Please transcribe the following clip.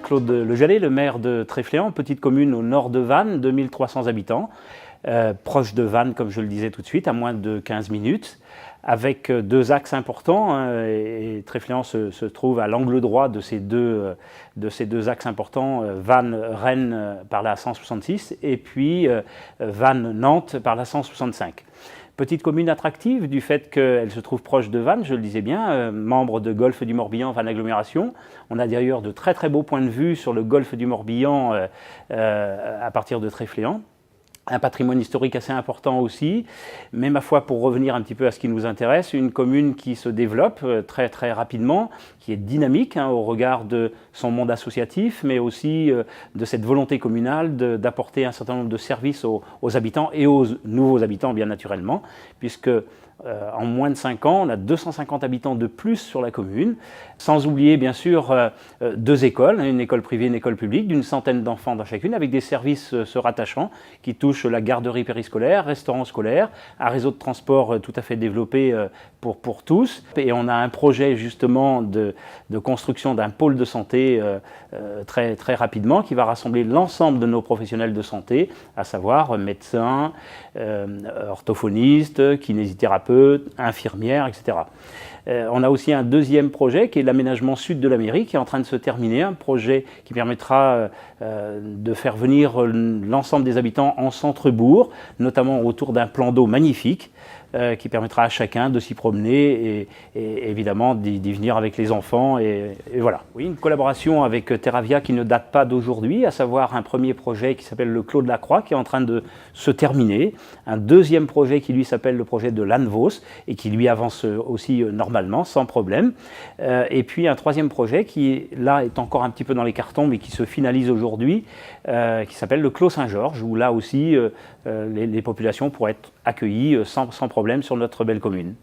Claude Lejallet, le maire de Tréfléan, petite commune au nord de Vannes, 2300 habitants, proche de Vannes, comme je le disais tout de suite, à moins de 15 minutes, avec deux axes importants. Et Tréfléan se trouve à l'angle droit de ces deux axes importants, Vannes-Rennes par la 166 et puis Vannes-Nantes par la 165. Petite commune attractive du fait qu'elle se trouve proche de Vannes, je le disais bien, membre de Golfe du Morbihan, Vannes Agglomération. On a d'ailleurs de très très beaux points de vue sur le Golfe du Morbihan à partir de Tréfléan. Un patrimoine historique assez important aussi, mais ma foi, pour revenir un petit peu à ce qui nous intéresse, une commune qui se développe très très rapidement, qui est dynamique au regard de son monde associatif, mais aussi de cette volonté communale d'apporter un certain nombre de services aux habitants et aux nouveaux habitants, bien naturellement, puisque en moins de 5 ans, on a 250 habitants de plus sur la commune, sans oublier bien sûr deux écoles, une école privée et une école publique, d'une centaine d'enfants dans chacune, avec des services se rattachant qui touchent la garderie périscolaire, restaurant scolaire, un réseau de transport tout à fait développé pour tous. Et on a un projet justement de construction d'un pôle de santé très, très rapidement qui va rassembler l'ensemble de nos professionnels de santé, à savoir médecins, orthophonistes, kinésithérapeutes, infirmières, etc. On a aussi un deuxième projet qui est l'aménagement sud de la mairie qui est en train de se terminer, un projet qui permettra de faire venir l'ensemble des habitants en centre-bourg, notamment autour d'un plan d'eau magnifique qui permettra à chacun de s'y promener et évidemment d'y venir avec les enfants et voilà. Oui, une collaboration avec Terravia qui ne date pas d'aujourd'hui, à savoir un premier projet qui s'appelle le Clos de la Croix qui est en train de se terminer, un deuxième projet qui lui s'appelle le projet de Lanvos et qui lui avance aussi normalement, sans problème, et puis un troisième projet qui là est encore un petit peu dans les cartons mais qui se finalise aujourd'hui, qui s'appelle le Clos Saint-Georges, où là aussi les populations pourraient être accueillies sans problème sur notre belle commune.